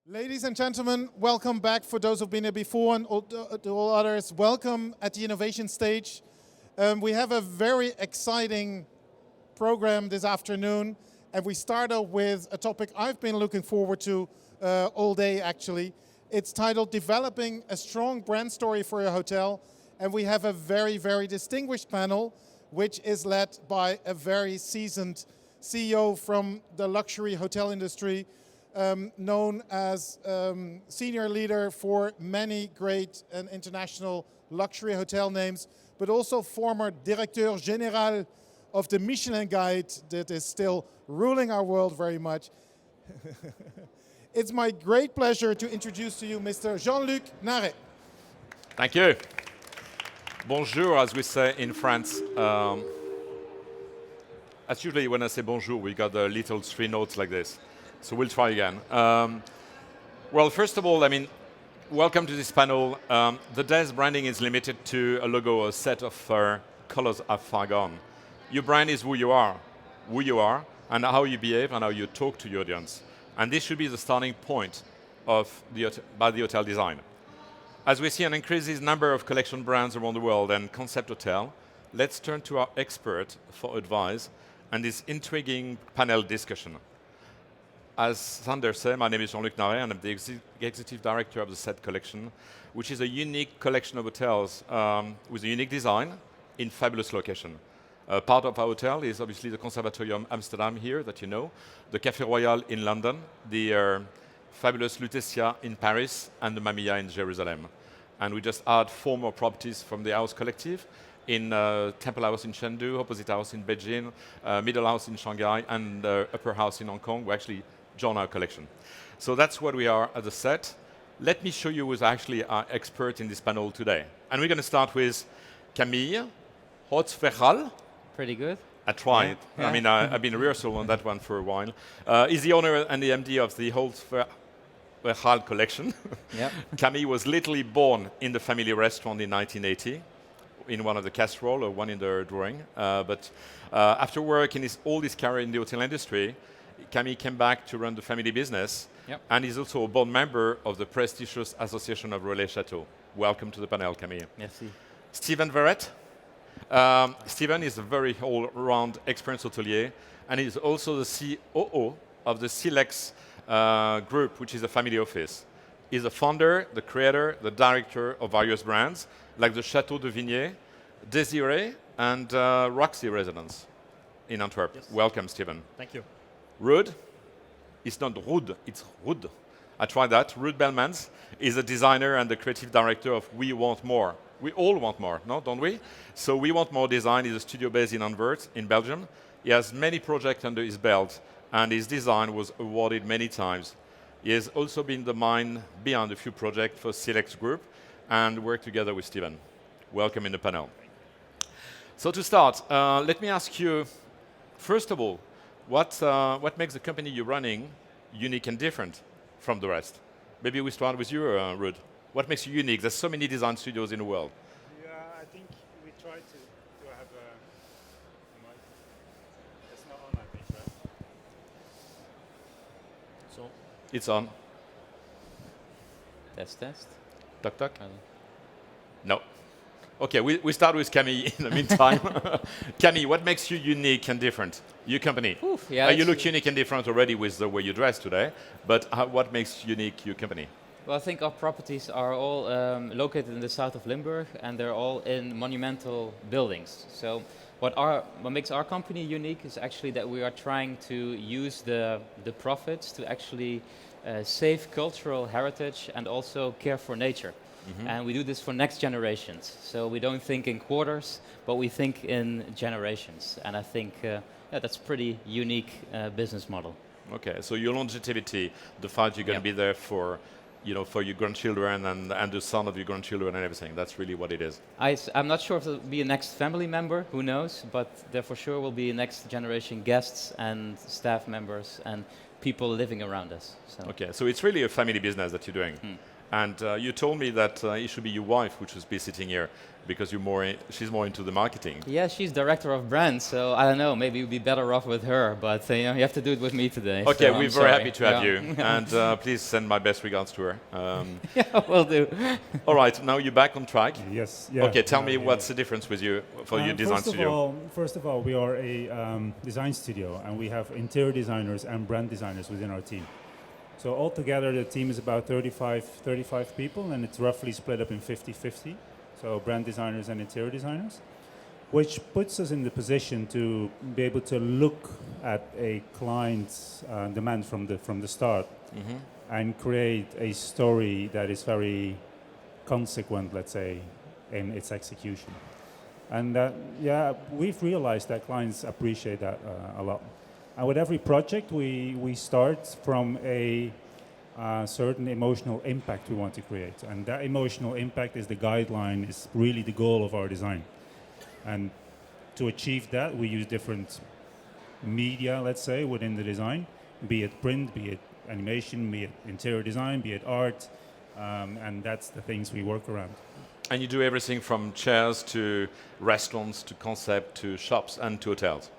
Ladies and gentlemen, welcome back for those who've been here before and to all others. Welcome at the innovation stage. We have a very exciting program this afternoon, and we start off with a topic I've been looking forward to all day actually. It's titled Developing a Strong Brand Story for Your Hotel, and we have a very, very distinguished panel which is led by a very seasoned CEO from the luxury hotel industry, known as senior leader for many great and international luxury hotel names, but also former directeur général of the Michelin Guide that is still ruling our world very much. It's my great pleasure to introduce to you Mr. Jean-Luc Naret. Thank you. Bonjour, as we say in France. As usually when I say bonjour, we got the little three notes like this. So we'll try again. Well, first of all, welcome to this panel. The day's branding is limited to a logo, a set of colors are far gone. Your brand is who you are, and how you behave and how you talk to your audience. And this should be the starting point of the hotel design. As we see an increasing number of collection brands around the world and concept hotel, let's turn to our expert for advice and this intriguing panel discussion. As Sander said, my name is Jean-Luc Naret, and I'm the executive director of the Set Collection, which is a unique collection of hotels with a unique design in fabulous location. Part of our hotel is obviously the Conservatorium Amsterdam here, that you know, the Café Royal in London, the fabulous Lutetia in Paris, and the Mamiya in Jerusalem. And we just add 4 more properties from the House Collective in Temple House in Chengdu, Opposite House in Beijing, Middle House in Shanghai, and Upper House in Hong Kong. We actually join our collection. So that's what we are at the set. Let me show you who's actually our expert in this panel today. And we're going to start with Camille, Oostwegel. Pretty good. I tried. Yeah. I've been rehearsal on that one for a while. He's the owner and the MD of the Oostwegel collection. Yep. Camille was literally born in the family restaurant in 1980, in one of the casserole or one in the drawing. But after working all his career in the hotel industry, Camille came back to run the family business. Yep. And he's also a board member of the prestigious Association of Relais Chateaux. Welcome to the panel, Camille. Merci. Steven Verrept. Steven is a very all-round experienced hotelier, and he's also the COO of the Silex group, which is a family office. He's the founder, the creator, the director of various brands, like the Chateau de Vigny, Désiré, and Roxy Residence in Antwerp. Yes. Welcome, Steven. Thank you. Ruud, it's not Ruud, it's Ruud. I tried that. Ruud Belmans is a designer and the creative director of WeWantMore. We all want more, no, don't we? So WeWantMore Design is a studio based in Antwerp, in Belgium. He has many projects under his belt, and his design was awarded many times. He has also been the mind behind a few projects for Silex Group and worked together with Steven. Welcome in the panel. So to start, let me ask you, first of all, what makes the company you're running unique and different from the rest? Maybe we start with you, Ruud. What makes you unique? There's so many design studios in the world. Yeah, I think we try to have a mic. It's not on, I think, right? So, It's on. Test. Tuck, tuck. No. Okay, we start with Camille in the meantime. Camille, what makes you unique and different? Your company. Oof, yeah, You look unique and different already with the way you dress today, but what makes unique your company? Well, I think our properties are all located in the south of Limburg, and they're all in monumental buildings. So what makes our company unique is actually that we are trying to use the profits to actually save cultural heritage and also care for nature. Mm-hmm. And we do this for next generations. So we don't think in quarters, but we think in generations. And I think that's a pretty unique business model. Okay, so your longevity, the fact you're going to be there for your grandchildren and the son of your grandchildren and everything, that's really what it is. I'm not sure if it'll be a next family member, who knows, but there for sure will be next generation guests and staff members and people living around us. So. Okay, so it's really a family business that you're doing. And you told me that it should be your wife who should be sitting here because she's more into the marketing. Yeah, she's director of brand, so I don't know. Maybe you'd be better off with her, but you know, you have to do it with me today. Okay, so we're I'm very sorry. happy to have Yeah. you, and please send my best regards to her. Yeah, will do. All right, now you're back on track. Yes. Yeah. Okay, tell me what's the difference with you for your design studio. First of all, we are a design studio, and we have interior designers and brand designers within our team. So altogether, the team is about 35 people, and it's roughly split up in 50-50. So brand designers and interior designers, which puts us in the position to be able to look at a client's demand from the start and create a story that is very consequent, let's say, in its execution. And we've realized that clients appreciate that a lot. And with every project, we start from a certain emotional impact we want to create. And that emotional impact is the guideline, is really the goal of our design. And to achieve that, we use different media, let's say, within the design, be it print, be it animation, be it interior design, be it art, and that's the things we work around. And you do everything from chairs to restaurants to concept to shops and to hotels.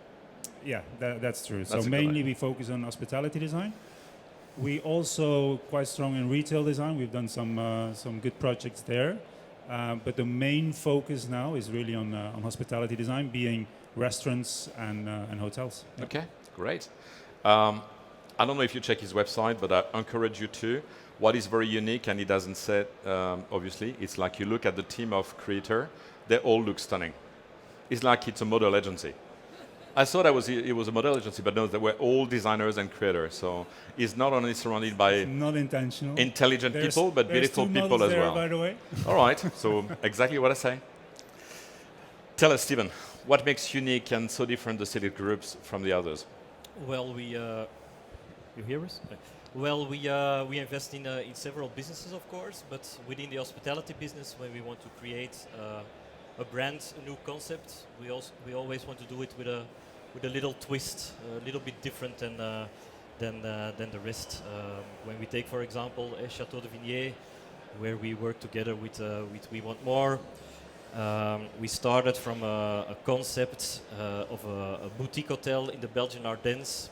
Yeah, that's true. That's so mainly we focus on hospitality design. We also quite strong in retail design. We've done some good projects there, but the main focus now is really on hospitality design, being restaurants and hotels. Yep. Okay, great. I don't know if you check his website, but I encourage you to. What is very unique, and he doesn't say it, obviously, it's like you look at the team of creator, they all look stunning. It's like it's a model agency. I thought it was a model agency, but no, they were all designers and creators. So he's not only surrounded by Not intentional. intelligent people, but beautiful people as well. By the way. All right, so exactly what I say. Tell us, Steven, what makes unique and so different the Silex groups from the others? Well, you hear us? Okay. Well, we invest in several businesses, of course, but within the hospitality business, when we want to create a brand, a new concept, we always want to do it with a little twist, a little bit different than the rest. When we take, for example, Château de Vignier, where we work together with WeWantMore. We started from a concept of a boutique hotel in the Belgian Ardennes,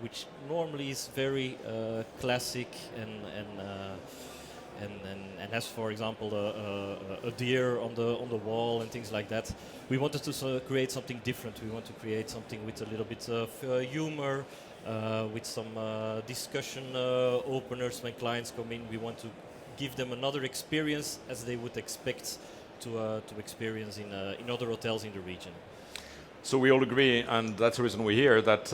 which normally is very classic and has, for example, a deer on the wall and things like that. We wanted to create something different. We want to create something with a little bit of humor, with some discussion openers when clients come in. We want to give them another experience as they would expect to experience in other hotels in the region. So we all agree, and that's the reason we're here, that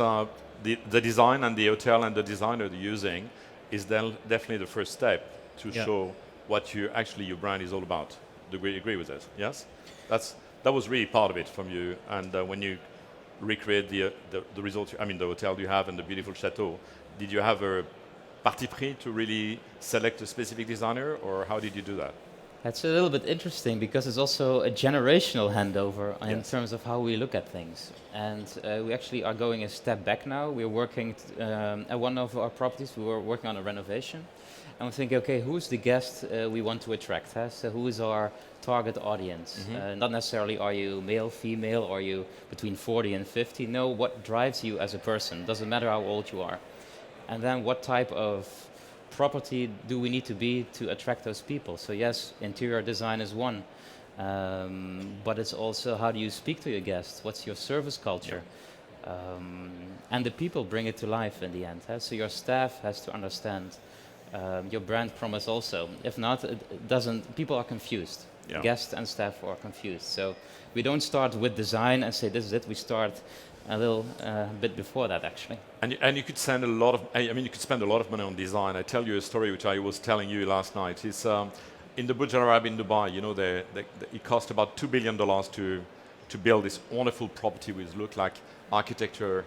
the design and the hotel and the designer they're using is definitely the first step to show what your brand is all about. Do we agree with that? Yes? That was really part of it from you, and when you recreate the results, I mean the hotel you have and the beautiful chateau, did you have a parti pris to really select a specific designer, or how did you do that? That's a little bit interesting because it's also a generational handover in terms of how we look at things. And we actually are going a step back now. We're working at one of our properties, we were working on a renovation. And we're thinking, okay, who's the guest we want to attract? Huh? So who is our target audience? Not necessarily are you male, female, or are you between 40 and 50? No, what drives you as a person? Doesn't matter how old you are. And then what type of property do we need to be to attract those people? So yes, interior design is one, but it's also how do you speak to your guests? What's your service culture? And the people bring it to life in the end. Huh? So your staff has to understand your brand promise also. If not, it doesn't. People are confused. Yeah. Guests and staff are confused. So we don't start with design and say this is it. We start a little bit before that, actually. And you could spend a lot of money on design. I tell you a story which I was telling you last night. It's in the Burj Al Arab in Dubai. You know, it cost about $2 billion to build this wonderful property which looked like architecture,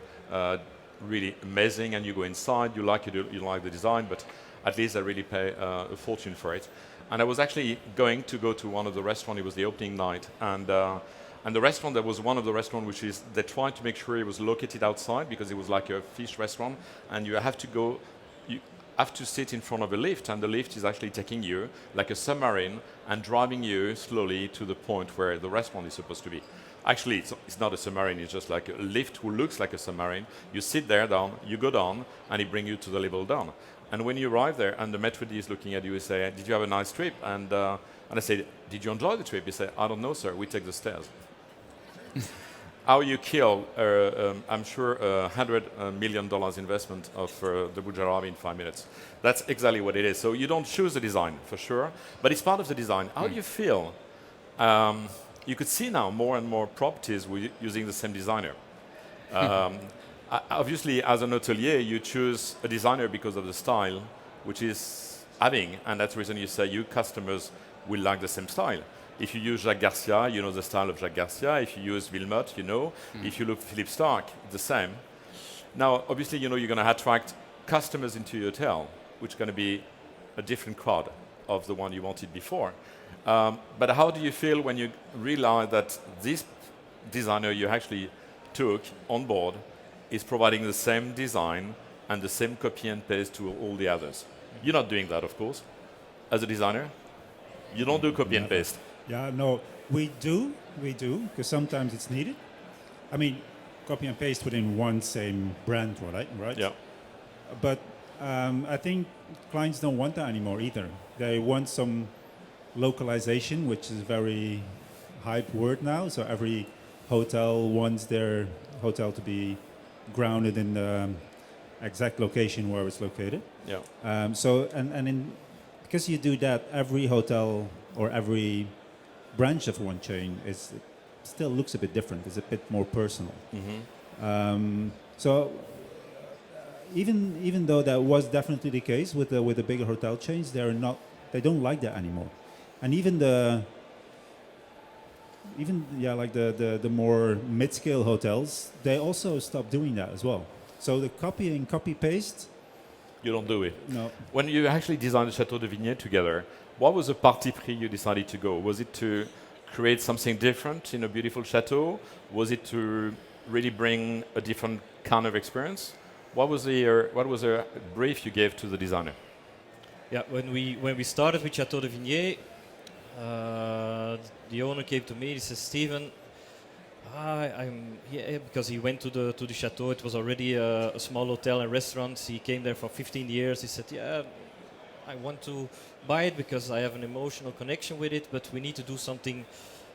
really amazing. And you go inside, you like the design, but at least I really pay a fortune for it. And I was actually going to go to one of the restaurants. It was the opening night, and the restaurant, that was one of the restaurants which is, they tried to make sure it was located outside because it was like a fish restaurant, and you have to go, have to sit in front of a lift, and the lift is actually taking you like a submarine and driving you slowly to the point where the restaurant is supposed to be. Actually, it's not a submarine, it's just like a lift who looks like a submarine. You sit there down, you go down, and it brings you to the level down. And when you arrive there, and the maitre d' is looking at you and say, did you have a nice trip? And I say, did you enjoy the trip? He said, I don't know, sir, we take the stairs. How you kill, I'm sure, $100 million investment of the Burj Al Arab in 5 minutes. That's exactly what it is. So you don't choose the design, for sure, but it's part of the design. How do you feel? You could see now more and more properties using the same designer. Obviously, as an hotelier, you choose a designer because of the style, which is having, and that's the reason you say you customers will like the same style. If you use Jacques Garcia, you know the style of Jacques Garcia. If you use Wilmot, you know. If you look Philippe Stark, it's the same. Now, obviously, you know you're going to attract customers into your hotel, which is going to be a different crowd of the one you wanted before. But how do you feel when you realize that this designer you actually took on board is providing the same design and the same copy and paste to all the others? You're not doing that, of course, as a designer. You don't do copy and paste. Yeah, no, we do, because sometimes it's needed. I mean, copy and paste within one same brand, right? Yeah. But I think clients don't want that anymore either. They want some localization, which is a very hype word now. So every hotel wants their hotel to be grounded in the exact location where it's located. Yeah. Because you do that, every hotel or every branch of one chain still looks a bit different. It's a bit more personal. So even though that was definitely the case with the bigger hotel chains, they don't like that anymore. And even the more mid-scale hotels, they also stopped doing that as well. So the copy and copy paste. You don't do it. No. When you actually designed the Chateau de Vigny together, what was the parti pris you decided to go? Was it to create something different in a beautiful chateau? Was it to really bring a different kind of experience? What was the brief you gave to the designer? Yeah, when we started with Chateau de Vigny, the owner came to me. He says, "Steven, I'm here because he went to the chateau. It was already a small hotel and restaurant. He came there for 15 years. He said, yeah, I want to buy it because I have an emotional connection with it, but we need to do something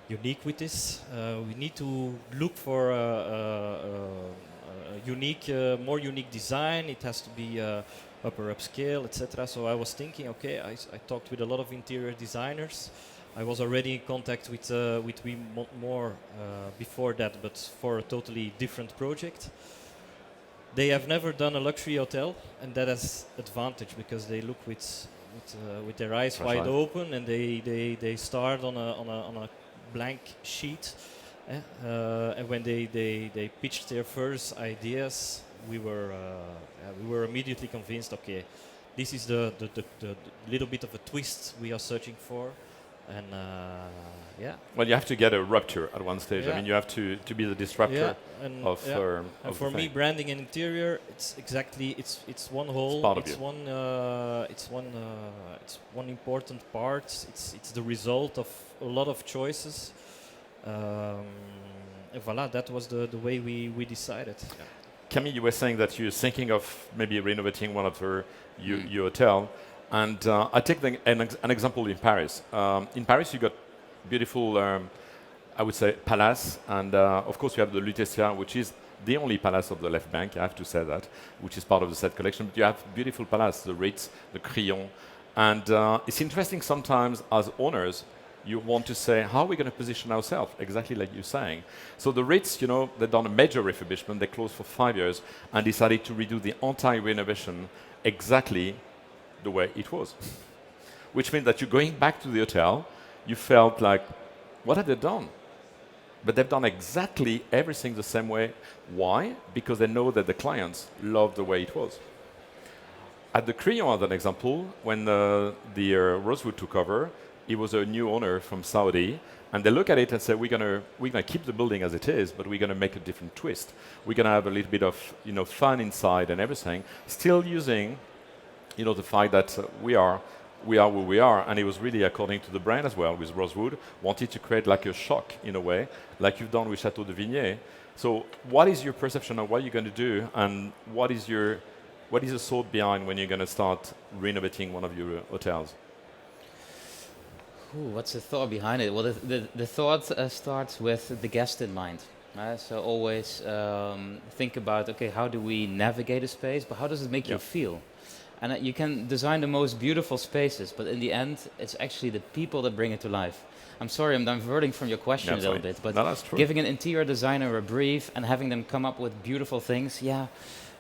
unique with this. We need to look for a more unique design. It has to be upper upscale, etc. So I was thinking, okay, I talked with a lot of interior designers. I was already in contact with WeWantMore before that, but for a totally different project. They have never done a luxury hotel, and that has advantage because they look with their eyes wide open, and they start on a blank sheet. And when they pitched their first ideas, we were immediately convinced. Okay, this is the little bit of a twist we are searching for. And Well, you have to get a rupture at one stage. Yeah. I mean, you have to be the disruptor of. And for me, branding and interior, it's one whole. It's part of It's one important part. It's the result of a lot of choices. And voila, that was the way we decided. Yeah. Camille, you were saying that you're thinking of maybe renovating one of your hotel. And I take an example in Paris. In Paris, you got beautiful, I would say, palace. And of course, you have the Lutetia, which is the only palace of the left bank, I have to say that, which is part of the set collection. But you have beautiful palace, the Ritz, the Crillon. And it's interesting sometimes as owners, you want to say, how are we going to position ourselves? Exactly like you're saying. So the Ritz, they've done a major refurbishment. They closed for 5 years and decided to redo the entire renovation exactly the way it was. Which means that you're going back to the hotel, you felt like, what have they done? But they've done exactly everything the same way. Why? Because they know that the clients love the way it was. At the Crillon, as an example, when the Rosewood took over, he was a new owner from Saudi, and they look at it and say, we're gonna keep the building as it is, but we're gonna make a different twist. We're gonna have a little bit of fun inside and everything, still using the fact that we are who we are, and it was really according to the brand as well, with Ruud, wanted to create like a shock in a way, like you've done with Chateau de Vigny. So what is your perception of what you're going to do, and what is the thought behind when you're going to start renovating one of your hotels? Ooh, what's the thought behind it? Well, the thought starts with the guest in mind. So always think about, okay, how do we navigate a space, but how does it make you feel? And you can design the most beautiful spaces, but in the end, it's actually the people that bring it to life. I'm sorry, I'm diverting from your question a little bit, but no, that's true. Giving an interior designer a brief and having them come up with beautiful things,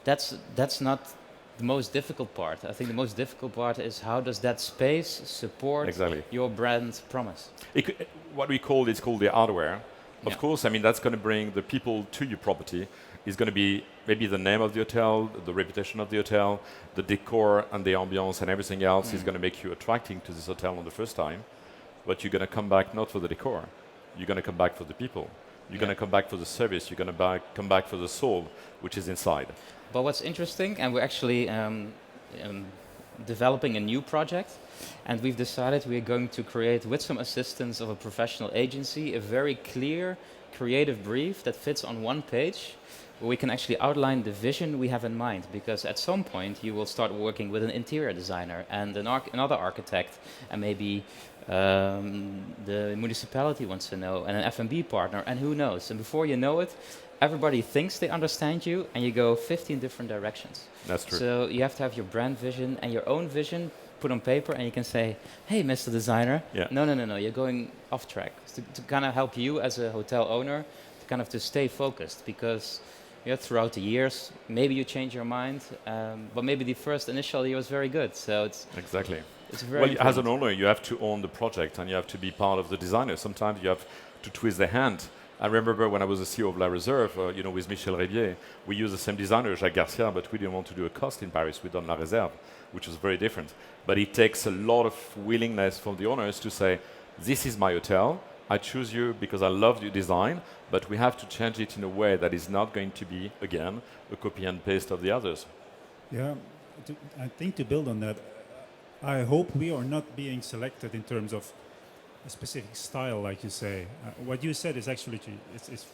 that's not the most difficult part. I think the most difficult part is how does that space support your brand promise? What we call it's called the hardware. Of course, I mean that's going to bring the people to your property. It's going to be maybe the name of the hotel, the reputation of the hotel, the decor and the ambience and everything else is going to make you attracting to this hotel on the first time. But you're going to come back not for the decor. You're going to come back for the people. You're going to come back for the service. You're going to come back for the soul, which is inside. But what's interesting, and we're actually developing a new project, and we've decided we're going to create, with some assistance of a professional agency, a very clear, creative brief that fits on one page, where we can actually outline the vision we have in mind. Because at some point you will start working with an interior designer and another architect, and maybe the municipality wants to know, and an F&B partner, and who knows. And before you know it, everybody thinks they understand you, and you go 15 different directions. That's true. So you have to have your brand vision and your own vision put on paper, and you can say, hey, Mr. Designer, no, you're going off track. To kind of help you as a hotel owner to kind of to stay focused, because throughout the years, maybe you change your mind, but maybe the first initial year was very good. So it's exactly. It's very well, as an owner, you have to own the project and you have to be part of the designer. Sometimes you have to twist the hand. I remember when I was the CEO of La Réserve, with Michel Rivier, we used the same designer, Jacques Garcia, but we didn't want to do a cost in Paris. We done La Réserve, which was very different. But it takes a lot of willingness from the owners to say, this is my hotel. I choose you because I love your design, but we have to change it in a way that is not going to be, again, a copy and paste of the others. Yeah, I think to build on that, I hope we are not being selected in terms of a specific style, like you say. What you said is actually it's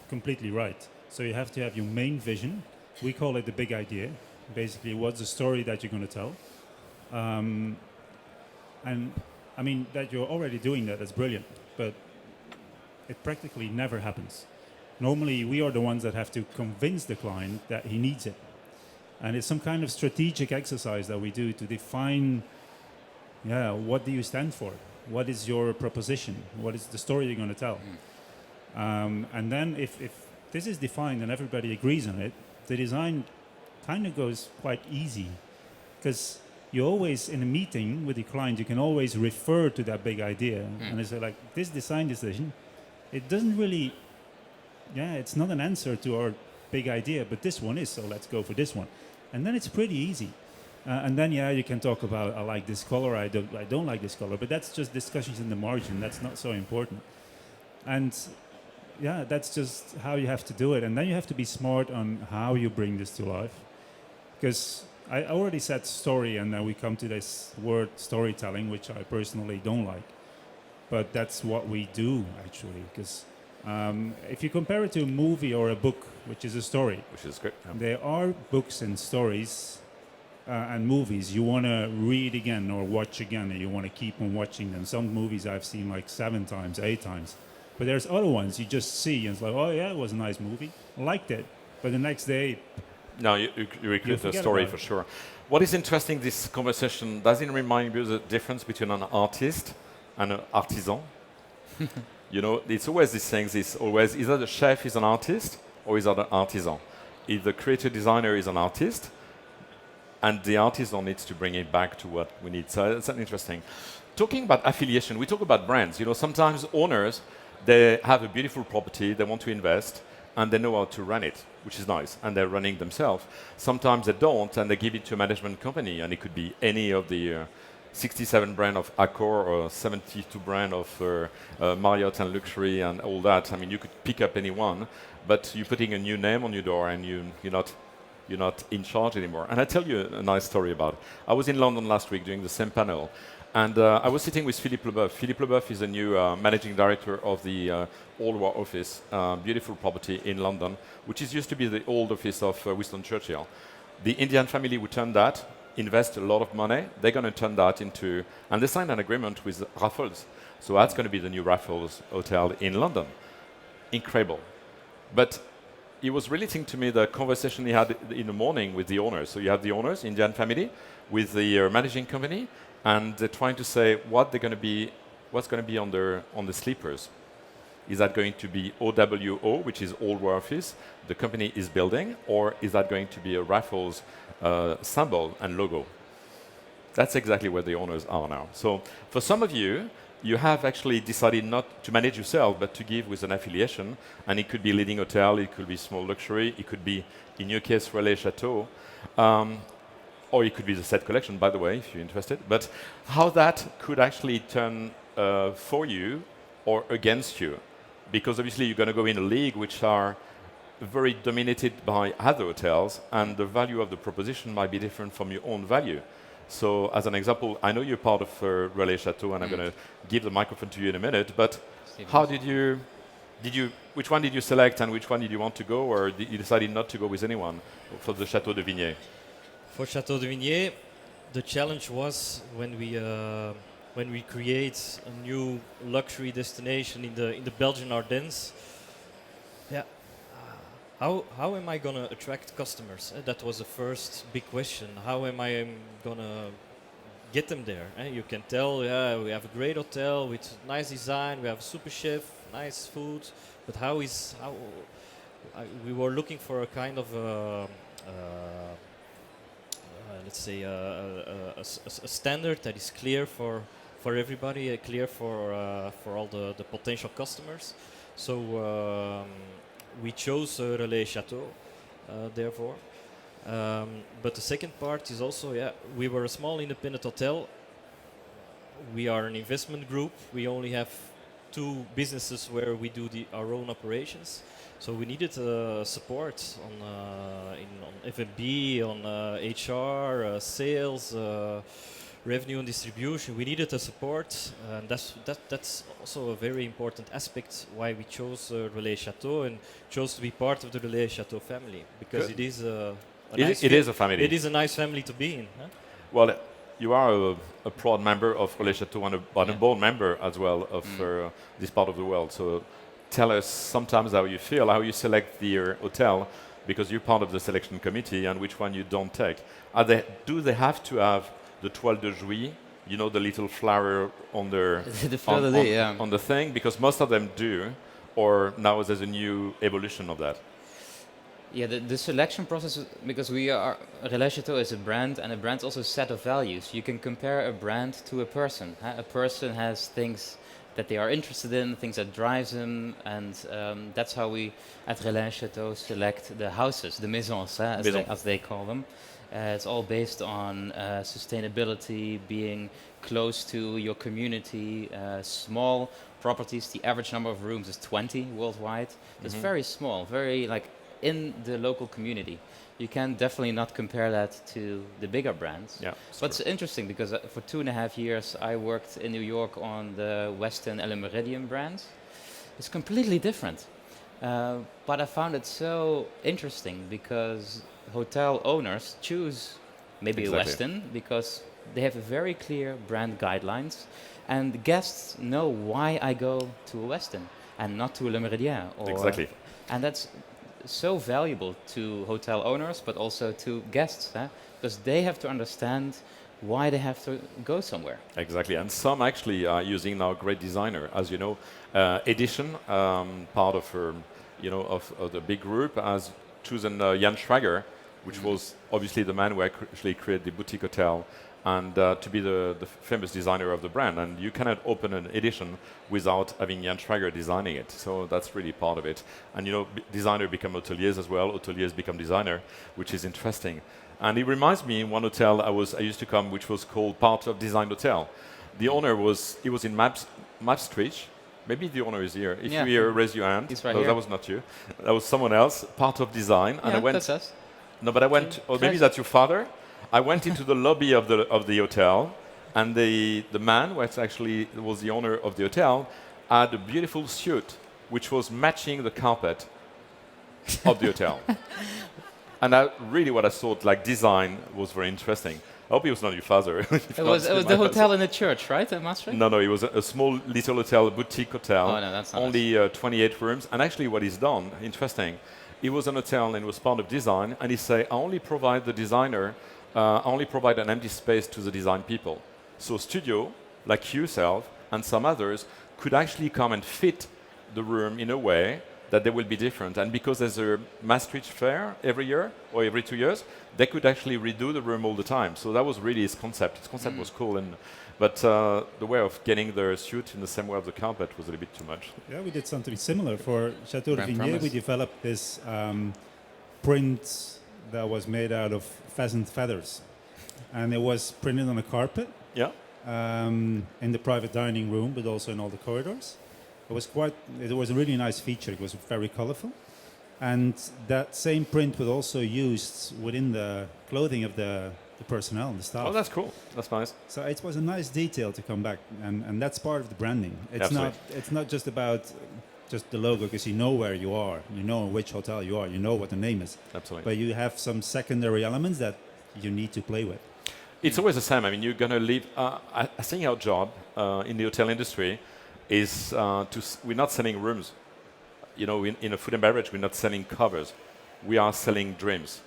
completely right. So you have to have your main vision. We call it the big idea. Basically, what's the story that you're going to tell? And I mean, that you're already doing that, that's brilliant. But it practically never happens. Normally, we are the ones that have to convince the client that he needs it. And it's some kind of strategic exercise that we do to define, what do you stand for? What is your proposition? What is the story you're going to tell? And then if this is defined and everybody agrees on it, the design kind of goes quite easy. Because you always, in a meeting with the client, you can always refer to that big idea. And it's like, this design decision, it doesn't really, it's not an answer to our big idea, but this one is, so let's go for this one. And then it's pretty easy. And then, you can talk about, I like this color, I don't like this color, but that's just discussions in the margin. That's not so important. And that's just how you have to do it. And then you have to be smart on how you bring this to life. Because I already said story, and then we come to this word storytelling, which I personally don't like. But that's what we do, actually. Because if you compare it to a movie or a book, which is a story, which is great. There are books and stories and movies you want to read again or watch again, and you want to keep on watching them. Some movies I've seen like 7 times, 8 times. But there's other ones you just see, and it's like, oh yeah, it was a nice movie. I liked it. But the next day... No, you recreate the story for sure. What is interesting, this conversation, does it remind you the difference between an artist and an artisan? It's always this thing, either the chef is an artist or is an artisan. If the creative designer is an artist, and the artisan needs to bring it back to what we need. So it's interesting. Talking about affiliation, we talk about brands. Sometimes owners, they have a beautiful property, they want to invest, and they know how to run it, which is nice, and they're running themselves. Sometimes they don't, and they give it to a management company, and it could be any of the 67 brand of Accor or 72 brand of Marriott and luxury and all that. I mean, you could pick up any one, but you're putting a new name on your door, and you're you're not in charge anymore. And I tell you a nice story about it. I was in London last week doing the same panel, and I was sitting with Philippe Leboeuf. Philippe Leboeuf is a new managing director of the Old War office, beautiful property in London, which is used to be the old office of Winston Churchill. The Indian family who turned that invest a lot of money. They're going to turn that into, and they signed an agreement with Raffles. So that's going to be the new Raffles Hotel in London. Incredible. But he was relating to me the conversation he had in the morning with the owners. So you have the owners, Indian family, with the managing company, and they're trying to say what they're going to be, what's going to be on the sleepers. Is that going to be OWO, which is Old War Office, the company is building, or is that going to be a Raffles symbol and logo? That's exactly where the owners are now. So for some of you, you have actually decided not to manage yourself, but to give with an affiliation, and it could be leading hotel, it could be small luxury, it could be, in your case, Relais Chateau, or it could be the set collection, by the way, if you're interested. But how that could actually turn for you or against you, because obviously you're going to go in a league which are very dominated by other hotels, and the value of the proposition might be different from your own value. So as an example, I know you're part of Relais Chateau, and I'm going to give the microphone to you in a minute, but how did you, which one did you select and which one did you want to go, or you decided not to go with anyone for the Chateau de Vigny? For Chateau de Vigny, the challenge was when we create a new luxury destination in the Belgian Ardennes. Yeah, how am I gonna attract customers? That was the first big question. How am I gonna get them there? You can tell, yeah, we have a great hotel with nice design, we have a super chef, nice food, but we were looking for a kind of let's say a standard that is clear for everybody, clear for all the potential customers. So we chose Relais Chateau, therefore. But the second part is also, yeah, we were a small independent hotel. We are an investment group. We only have 2 businesses where we do our own operations. So we needed support on F&B, on HR, sales, revenue and distribution. We needed a support, and that's also a very important aspect why we chose Relais Chateau and chose to be part of the Relais Chateau family, because Good. it is a It is a family. It is a nice family to be in. Huh? Well, you are a proud member of Relais Chateau and a board member as well of this part of the world. So tell us sometimes how you feel, how you select the hotel, because you're part of the selection committee, and which one you don't take. Do they have to have the toile de Jouy, you know, the little flower on the on the thing? Because most of them do, or now there's a new evolution of that. Yeah, the selection process, because Relais Chateau is a brand, and a brand's also a set of values. You can compare a brand to a person. A person has things that they are interested in, things that drives them, and that's how we at Relais Chateau select the houses, the maisons, as they call them. It's all based on sustainability, being close to your community, small properties. The average number of rooms is 20 worldwide. It's very small, very like in the local community. You can definitely not compare that to the bigger brands. Yeah, but it's interesting because for 2.5 years I worked in New York on the Westin and Meridian brands. It's completely different. But I found it so interesting because hotel owners choose maybe a Westin because they have very clear brand guidelines, and the guests know why I go to a Westin and not to a Le Méridien. And that's so valuable to hotel owners, but also to guests, because they have to understand why they have to go somewhere. Exactly, and some actually are using now great designer, as you know. Edition, part of of the big group, has chosen Jan Schrager, which was obviously the man who actually created the boutique hotel, and to be the famous designer of the brand. And you cannot open an edition without having Jan Schrager designing it. So that's really part of it. And designer become hoteliers as well. Hoteliers become designer, which is interesting. And it reminds me, in one hotel I used to come, which was called Part of Design Hotel. The owner was in Map Street. Maybe the owner is here. If you're here, raise your hand. He's right here. That was not you. That was someone else. Part of Design. And I went. That's us. No, but I went, or maybe that's your father. I went into the lobby of the hotel, and the man, was the owner of the hotel, had a beautiful suit which was matching the carpet of the hotel. And really what I thought, like design, was very interesting. I hope it was not your father. It was the hotel in the church, right, at Maastricht? No, it was a small little hotel, a boutique hotel. Oh, no, that's not only 28 rooms. And actually what he's done, interesting, it was an hotel and it was part of design, and he said, I only provide the designer, I only provide an empty space to the design people. So studio, like yourself and some others, could actually come and fit the room in a way that they will be different. And because there's a Maastricht fair every year or every 2 years, they could actually redo the room all the time. So that was really his concept. His concept was cool, but the way of getting the suit in the same way of the carpet was a little bit too much. Yeah, we did something similar for Chateau de Grand Vigny. Promise. We developed this print that was made out of pheasant feathers, and it was printed on a carpet Yeah. in the private dining room, but also in all the corridors. It was a really nice feature. It was very colorful, and that same print was also used within the clothing of the personnel and the staff. Oh, that's cool. That's nice. So it was a nice detail to come back, and that's part of the branding. Absolutely. It's not just about just the logo, because you know where you are, you know which hotel you are, you know what the name is. Absolutely. But you have some secondary elements that you need to play with. It's always the same. I mean, you're going to leave. I think our job in the hotel industry is we're not selling rooms. You know, in a food and beverage, we're not selling covers. We are selling dreams.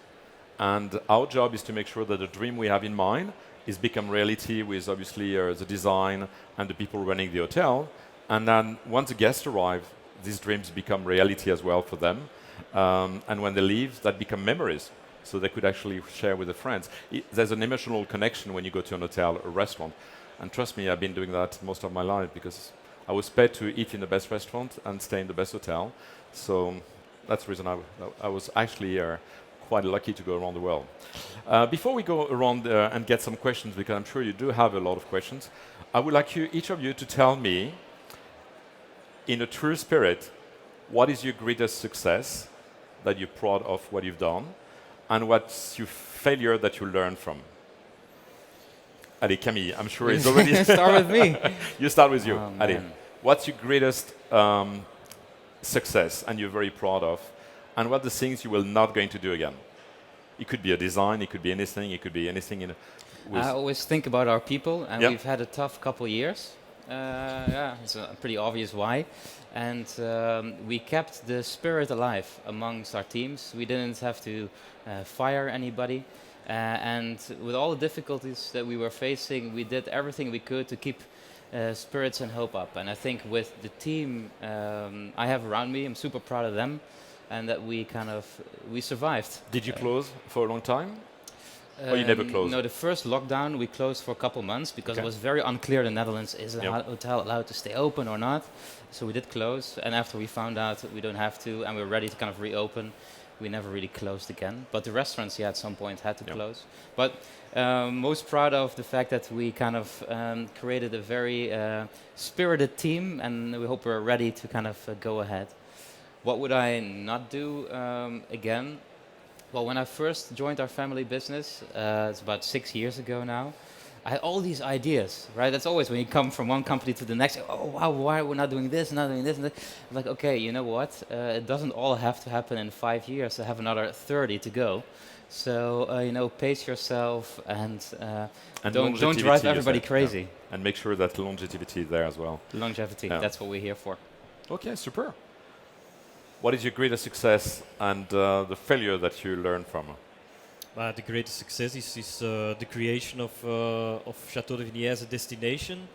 And our job is to make sure that the dream we have in mind is become reality with obviously the design and the people running the hotel. And then once the guests arrive, these dreams become reality as well for them. And when they leave, that become memories. So they could actually share with their friends. There's an emotional connection when you go to an hotel or restaurant. And trust me, I've been doing that most of my life because I was paid to eat in the best restaurant and stay in the best hotel. So that's the reason I was actually quite lucky to go around the world. Before we go around and get some questions, because I'm sure you do have a lot of questions, I would like each of you to tell me, in a true spirit, what is your greatest success that you're proud of what you've done, and what's your failure that you learn from? Allez, Camille, I'm sure it's already... Start with me. You start with you. Oh, Allez, what's your greatest success and you're very proud of, and what are the things you will not going to do again? It could be a design, it could be anything, it could be anything I always think about our people, and Yep. we've had a tough couple years. Yeah, it's pretty obvious why. And we kept the spirit alive amongst our teams. We didn't have to fire anybody. And with all the difficulties that we were facing, we did everything we could to keep spirits and hope up. And I think with the team I have around me, I'm super proud of them, and that we survived. Did you close for a long time? Or you never closed? No, the first lockdown we closed for a couple months because Okay. it was very unclear in the Netherlands, is the hotel allowed to stay open or not? So we did close, and after we found out that we don't have to and we were ready to kind of reopen, we never really closed again. But the restaurants, at some point had to close. But most proud of the fact that we kind of created a very spirited team, and we hope we're ready to kind of go ahead. What would I not do again? Well, when I first joined our family business, it's about 6 years ago now, I had all these ideas, right? That's always when you come from one company to the next, oh wow, why are we not doing this, not doing this, and that? I'm like, okay, you know what? It doesn't all have to happen in 5 years. I have another 30 to go. So, pace yourself and don't drive everybody crazy. Yeah. And make sure that longevity is there as well. Longevity, that's what we're here for. Okay, super. What is your greatest success and the failure that you learn from? The greatest success is the creation of Chateau de Vigny as a destination.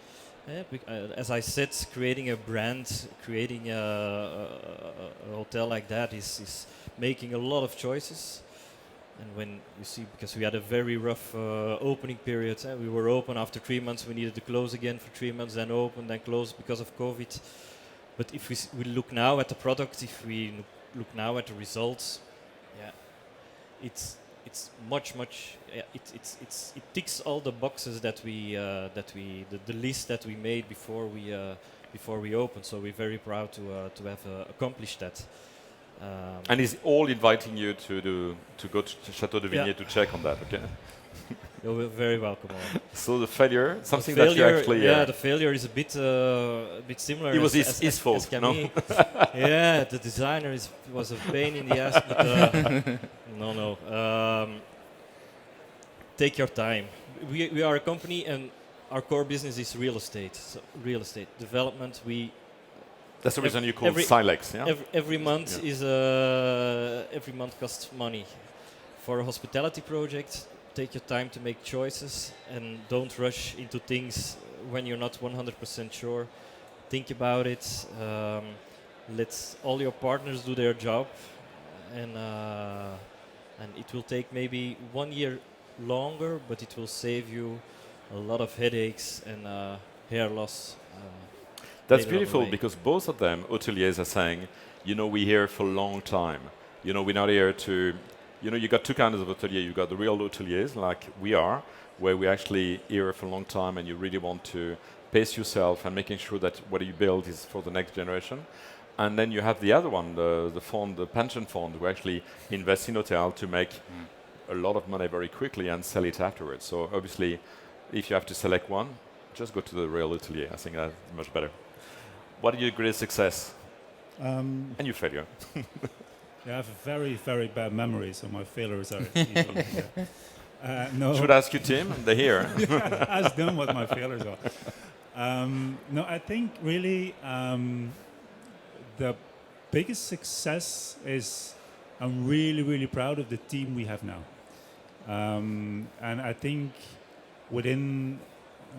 As I said, creating a brand, creating a hotel like that is making a lot of choices. And when you see, because we had a very rough opening period, we were open after 3 months, we needed to close again for 3 months, then open, then close because of COVID. But if we look now at the product, if we look now at the results, it's much. It ticks all the boxes that the list that we made before we opened. So we're very proud to have accomplished that. And is all inviting you to go to Chateau de Vigny Yeah. to check on that, okay? You're very welcome. All. So the failure, something The that you failure, actually... yeah, the failure is a bit similar. It was as his fault, as Camille. Yeah, the designer was a pain in the ass, but no. Take your time. We are a company, and our core business is real estate. So real estate development. That's the reason you call every- Silex, yeah? Every month Yeah. is every month costs money. For a hospitality project, take your time to make choices and don't rush into things when you're not 100% sure. Think about it. Let all your partners do their job, and it will take maybe 1 year longer, but it will save you a lot of headaches and hair loss. That's later on the beautiful way. because both of them, hoteliers, are saying, we're here for a long time. We're not here to, you got two kinds of hoteliers. You got the real hoteliers like we are, where we're actually here for a long time and you really want to pace yourself and making sure that what you build is for the next generation. And then you have the other one, the fund, the pension fund, who actually invest in hotel to make a lot of money very quickly and sell it afterwards. So obviously, if you have to select one, just go to the real hotelier. I think that's much better. What are your greatest success and your failure? I have very, very bad memory, so my failures are easy. No, Should I ask you, Tim? They're here. ask them what my failures are. No, I think really the biggest success is I'm really, really proud of the team we have now. And I think within,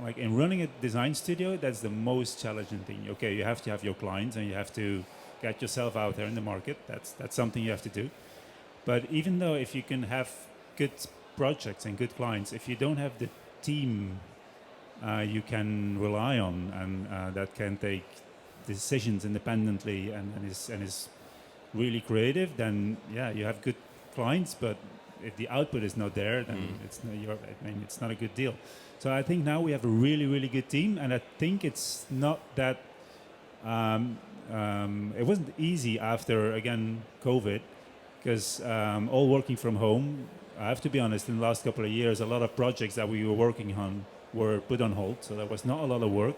like in running a design studio, that's the most challenging thing. Okay, you have to have your clients and you have to get yourself out there in the market. That's something you have to do. But even though if you can have good projects and good clients, if you don't have the team you can rely on and that can take decisions independently and is really creative, then yeah, you have good clients. But if the output is not there, then it's not a good deal. So I think now we have a really, really good team, and I think it's not that. It wasn't easy after again COVID, because all working from home. I have to be honest. In the last couple of years, a lot of projects that we were working on were put on hold, so there was not a lot of work.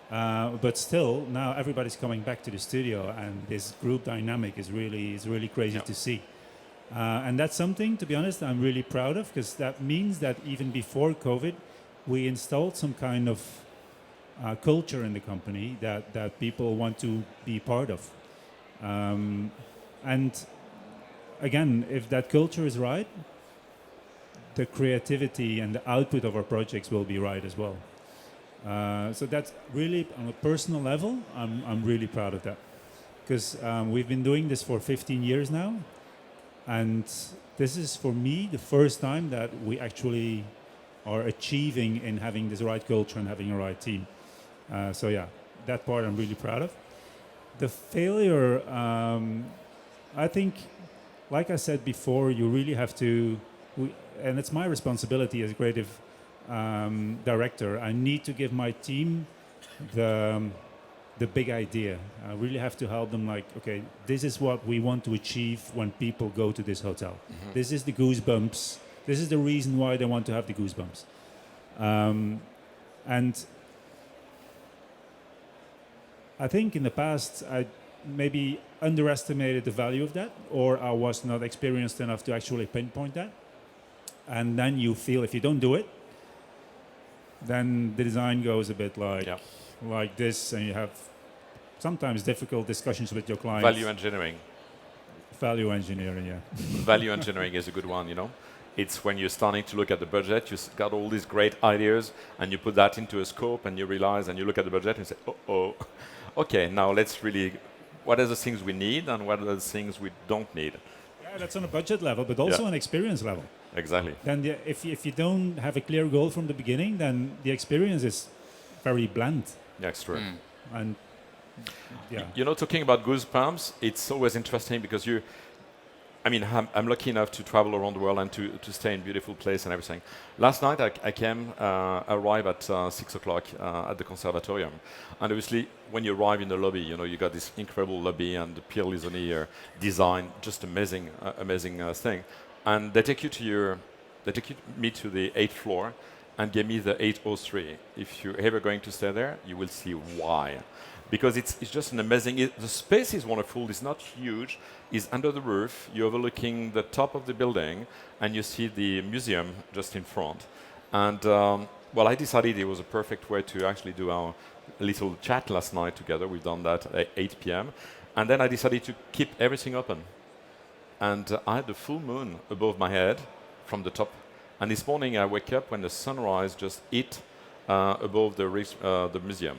But still, now everybody's coming back to the studio, and this group dynamic is really crazy to see. And that's something, to be honest, I'm really proud of, because that means that even before COVID, we installed some kind of culture in the company that people want to be part of. And again, if that culture is right, the creativity and the output of our projects will be right as well. So that's really, on a personal level, I'm really proud of that. Because we've been doing this for 15 years now. And this is, for me, the first time that we actually are achieving in having this right culture and having a right team. So yeah, that part I'm really proud of. The failure, I think, like I said before, you really have to, and it's my responsibility as a creative director, I need to give my team the big idea. I really have to help them, like, okay, this is what we want to achieve when people go to this hotel. Mm-hmm. This is the goosebumps. This is the reason why they want to have the goosebumps. And I think in the past I maybe underestimated the value of that, or I was not experienced enough to actually pinpoint that. And then you feel if you don't do it, then the design goes a bit like this, and you have sometimes difficult discussions with your clients. Value engineering. Value engineering, yeah. Value engineering is a good one, It's when you're starting to look at the budget, you've got all these great ideas, and you put that into a scope, and you realize, and you look at the budget and say, okay, now let's really, what are the things we need, and what are the things we don't need? Yeah, that's on a budget level, but also on experience level. Exactly. Then if you don't have a clear goal from the beginning, then the experience is very bland. Yeah, it's true. And yeah. Talking about goosebumps, it's always interesting because I mean, I'm lucky enough to travel around the world and to stay in beautiful place and everything. Last night I arrived at 6 o'clock at the conservatorium, and obviously when you arrive in the lobby, you know you got this incredible lobby and the Pierre Lisonnier design, just amazing, amazing thing. And they take me to the 8th floor, and gave me the 803. If you're ever going to stay there, you will see why. Because it's just an amazing, the space is wonderful, it's not huge, it's under the roof, you're overlooking the top of the building, and you see the museum just in front. And well, I decided it was a perfect way to actually do our little chat last night together. We've done that at 8 p.m. And then I decided to keep everything open. And I had the full moon above my head from the top. And this morning I wake up when the sunrise just hit above the museum.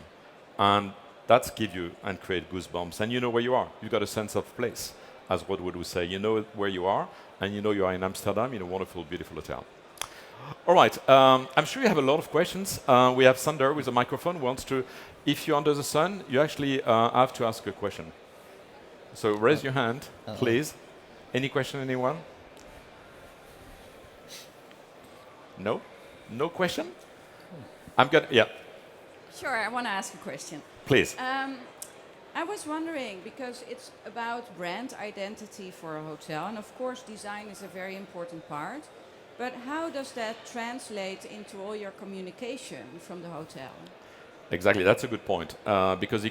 And that's give you and create goosebumps. And you know where you are. You've got a sense of place, as Ruud would say. You know where you are, and you know you are in Amsterdam in a wonderful, beautiful hotel. All right, I'm sure you have a lot of questions. We have Sander with a microphone who wants to, if you're under the sun, you actually have to ask a question. So raise your hand, please. Any question, anyone? No? No question? I'm good, yeah. Sure, I want to ask a question. Please. I was wondering, because it's about brand identity for a hotel, and of course design is a very important part, but how does that translate into all your communication from the hotel? Exactly, that's a good point. Because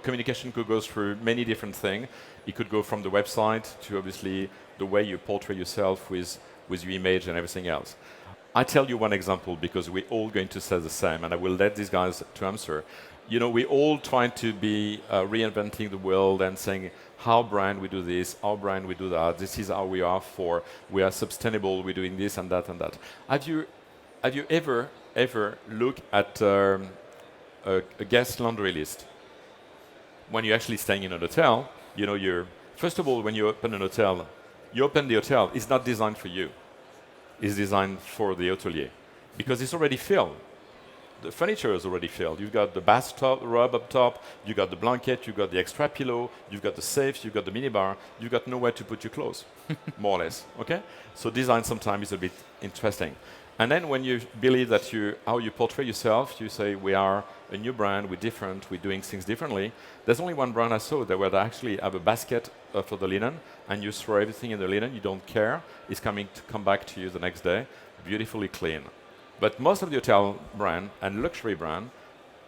communication could go through many different things. It could go from the website to obviously the way you portray yourself with your image and everything else. I tell you one example because we're all going to say the same, and I will let these guys to answer. You know, we're all trying to be reinventing the world and saying, how brand we do this, our brand we do that, this is how we are sustainable, we're doing this and that and that. Have you ever looked at a guest laundry list? When you're actually staying in a hotel, you know, first of all, when you open the hotel, it's not designed for you. It's designed for the hotelier because it's already filled. The furniture is already filled. You've got the bathtub rub up top, you've got the blanket, you've got the extra pillow, you've got the safe, you've got the minibar, you've got nowhere to put your clothes, more or less, okay? So design sometimes is a bit interesting. And then when you believe that how you portray yourself, you say, we are a new brand, we're different, we're doing things differently. There's only one brand I saw there where they actually have a basket for the linen, and you throw everything in the linen, you don't care. It's coming to come back to you the next day, beautifully clean. But most of the hotel brand and luxury brand,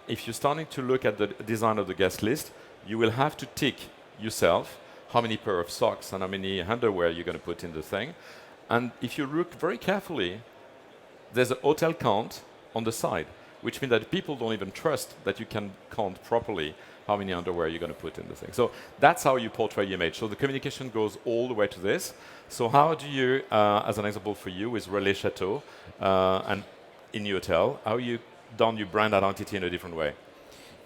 if you're starting to look at the design of the guest list, you will have to tick yourself how many pair of socks and how many underwear you're going to put in the thing. And if you look very carefully, there's a hotel count on the side, which means that people don't even trust that you can count properly how many underwear you're going to put in the thing. So that's how you portray your image. So the communication goes all the way to this. So how do you, as an example for you, with Relais Chateau and in your hotel, how you done your brand identity in a different way?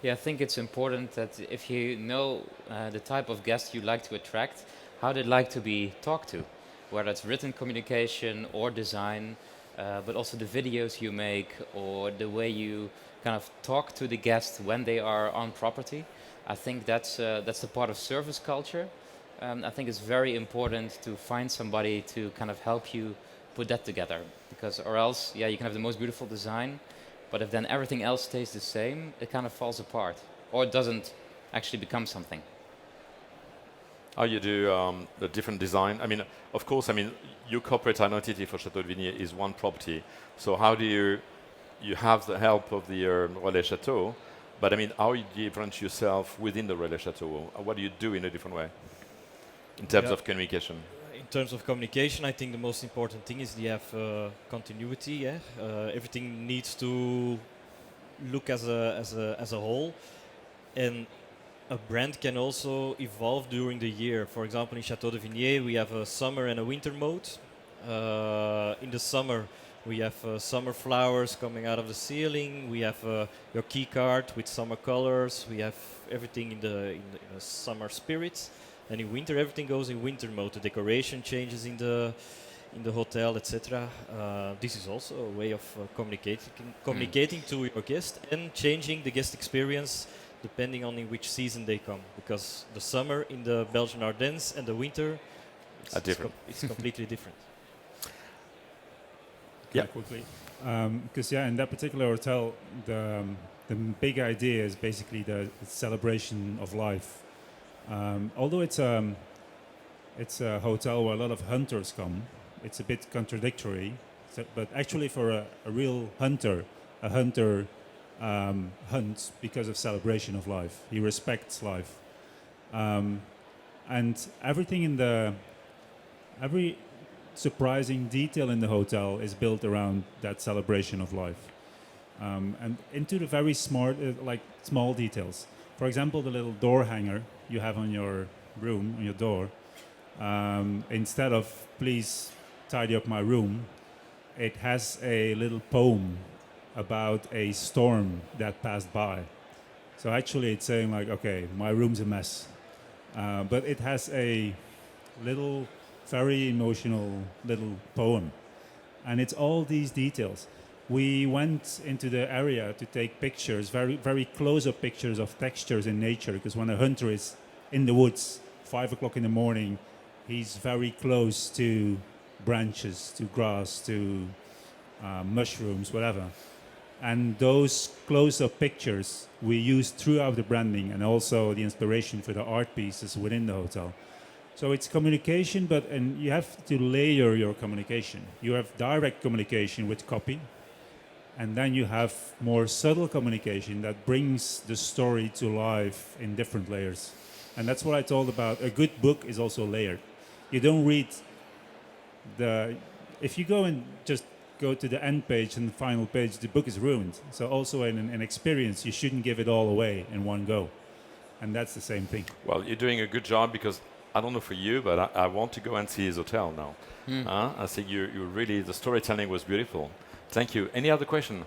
Yeah, I think it's important that if you know the type of guest you like to attract, how they'd like to be talked to, whether it's written communication or design, but also the videos you make or the way you kind of talk to the guest when they are on property. I think that's the part of service culture. I think it's very important to find somebody to kind of help you put that together, because or else, yeah, you can have the most beautiful design, but if then everything else stays the same, it kind of falls apart, or it doesn't actually become something. How you do the different design? I mean, of course, I mean, your corporate identity for Château de Vigny is one property. So how do you have the help of the Relais Chateau, but I mean, how do you differentiate yourself within the Relais Chateau? What do you do in a different way in terms of communication? In terms of communication, I think the most important thing is you have continuity. Yeah? Everything needs to look as a whole, and a brand can also evolve during the year. For example, in Château de Vigny, we have a summer and a winter mode. In the summer, we have summer flowers coming out of the ceiling. We have your key card with summer colors. We have everything in the summer spirit. And in winter, everything goes in winter mode. The decoration changes in the hotel, etc. This is also a way of communicating to your guest and changing the guest experience depending on in which season they come. Because the summer in the Belgian Ardennes and the winter It's completely different. Yeah. Quickly. Because in that particular hotel, the big idea is basically the celebration of life. Although it's a hotel where a lot of hunters come, it's a bit contradictory. But actually, for a real hunter, a hunter hunts because of celebration of life. He respects life, and every surprising detail in the hotel is built around that celebration of life, and into the very small details. For example, the little door hanger you have on your room, on your door, instead of "please tidy up my room," it has a little poem about a storm that passed by. So actually it's saying like, okay, my room's a mess. But it has a little, very emotional little poem. And it's all these details. We went into the area to take pictures, very, very close-up pictures of textures in nature, because when a hunter is in the woods, 5 o'clock in the morning, he's very close to branches, to grass, to mushrooms, whatever. And those close-up pictures we used throughout the branding and also the inspiration for the art pieces within the hotel. So it's communication, and you have to layer your communication. You have direct communication with copy, and then you have more subtle communication that brings the story to life in different layers. And that's what I told about. A good book is also layered. You don't read if you go and just go to the end page and the final page, the book is ruined. So also in an experience, you shouldn't give it all away in one go. And that's the same thing. Well, you're doing a good job, because I don't know for you, but I want to go and see his hotel now. I think you really, the storytelling was beautiful. Thank you. Any other question?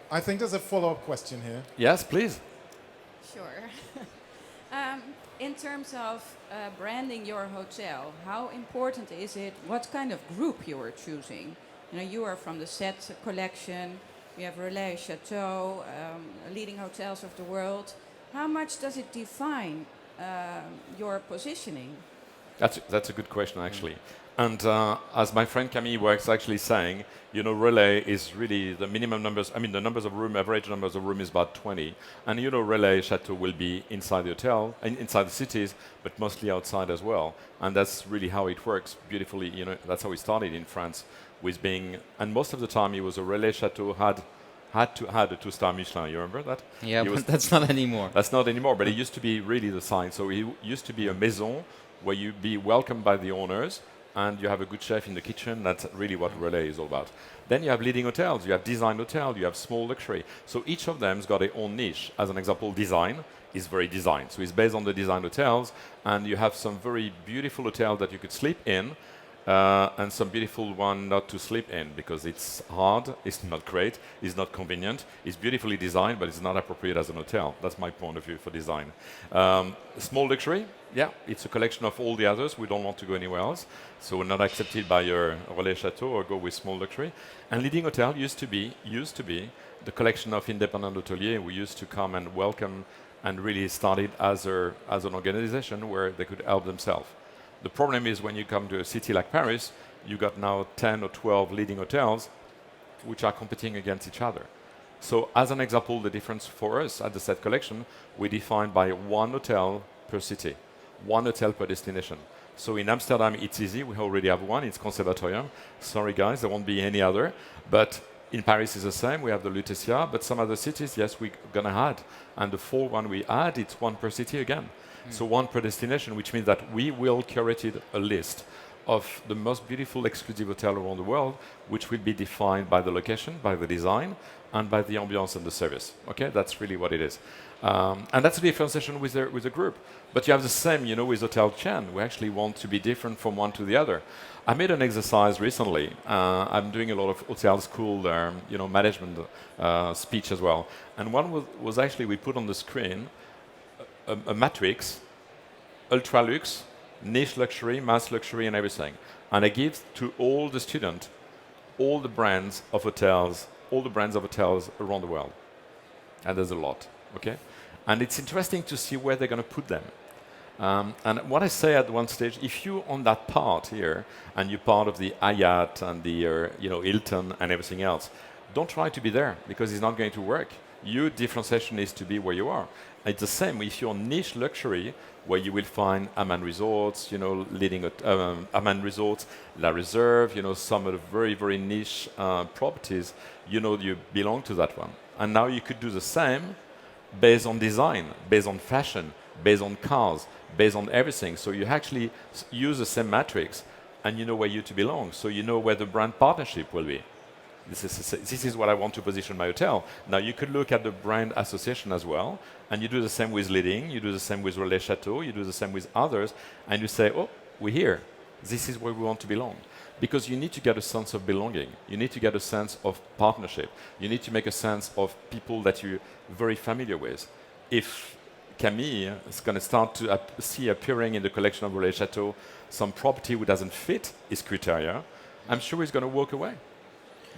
I think there's a follow-up question here. Yes, please. Sure. In terms of branding your hotel, how important is it? What kind of group you are choosing? You are from the Set collection. You have Relais, Chateau, leading hotels of the world. How much does it define your positioning? That's a good question, actually. And as my friend Camille was actually saying, Relais is really the minimum numbers. I mean, the numbers of room, average numbers of room is about 20. And Relais, Chateau will be inside the hotel, inside the cities, but mostly outside as well. And that's really how it works beautifully. That's how we started in France, with being, and most of the time it was a Relais Chateau had to have a 2-star Michelin. You remember that? Yeah, but that's not anymore. That's not anymore, but it used to be really the sign. So it used to be a maison where you'd be welcomed by the owners, and you have a good chef in the kitchen. That's really what Relais is all about. Then you have leading hotels, you have design hotel, you have small luxury. So each of them's got their own niche. As an example, design is very design. So it's based on the design hotels, and you have some very beautiful hotels that you could sleep in, and some beautiful one not to sleep in, because it's hard, it's not great, it's not convenient, it's beautifully designed, but it's not appropriate as an hotel. That's my point of view for design. Small luxury, yeah, it's a collection of all the others. We don't want to go anywhere else, so we're not accepted by your Relais Chateau or go with small luxury. And leading hotel used to be the collection of independent hoteliers who used to come and welcome, and really started as an organization where they could help themselves. The problem is when you come to a city like Paris, you got now 10 or 12 leading hotels which are competing against each other. So as an example, the difference for us at the Set collection, we define by one hotel per city, one hotel per destination. So in Amsterdam, it's easy. We already have one. It's Conservatorium. Sorry, guys, there won't be any other. But in Paris, it's the same. We have the Lutetia. But some other cities, yes, we're going to add. And the 4 one we add, it's one per city again. So one per destination, which means that we will curate a list of the most beautiful exclusive hotel around the world, which will be defined by the location, by the design, and by the ambiance and the service. Okay, that's really what it is. And that's the differentiation with the group. But you have the same, with Hotel Chain. We actually want to be different from one to the other. I made an exercise recently. I'm doing a lot of hotel school, management speech as well. And one was actually, we put on the screen a matrix, ultra luxe, niche luxury, mass luxury, and everything. And I give to all the students all the brands of hotels around the world. And there's a lot, okay? And it's interesting to see where they're going to put them. And what I say at one stage, if you on that part here, and you're part of the Hyatt and the Hilton and everything else, don't try to be there because it's not going to work. Your differentiation is to be where you are. It's the same if you're niche luxury, where you will find Aman Resorts, leading Aman Resorts, La Reserve, some of the very, very niche properties, you belong to that one. And now you could do the same based on design, based on fashion, based on cars, based on everything. So you actually use the same matrix and you know where you to belong. So you know where the brand partnership will be. This is what I want to position my hotel. Now you could look at the brand association as well, and you do the same with Leading, you do the same with Relais Chateau, you do the same with others, and you say, oh, we're here. This is where we want to belong. Because you need to get a sense of belonging. You need to get a sense of partnership. You need to make a sense of people that you're very familiar with. If Camille is going to start to see appearing in the collection of Relais Chateau some property who doesn't fit his criteria, I'm sure he's going to walk away,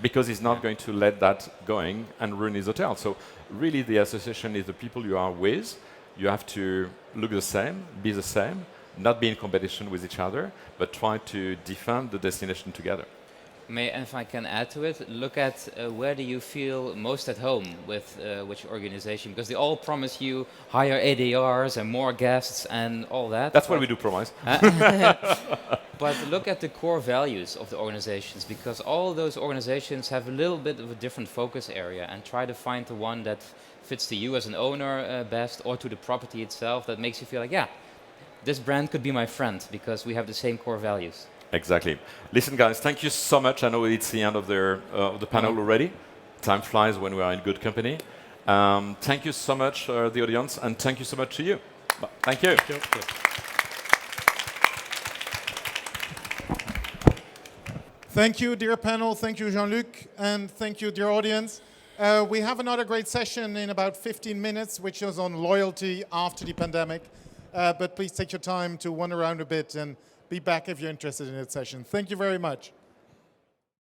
because he's not going to let that going and ruin his hotel. So really the association is the people you are with. You have to look the same, be the same, not be in competition with each other, but try to defend the destination together. And if I can add to it, look at where do you feel most at home with which organization? Because they all promise you higher ADRs and more guests and all that. That's what we do promise. But look at the core values of the organizations, because all those organizations have a little bit of a different focus area, and try to find the one that fits to you as an owner best, or to the property itself, that makes you feel like, yeah, this brand could be my friend because we have the same core values. Exactly. Listen, guys, thank you so much. I know it's the end of the panel already. Time flies when we are in good company. Thank you so much, the audience, and thank you so much to you. Thank you. Thank you. Thank you, dear panel. Thank you, Jean-Luc. And thank you, dear audience. We have another great session in about 15 minutes, which is on loyalty after the pandemic. But please take your time to wander around a bit and be back if you're interested in that session. Thank you very much.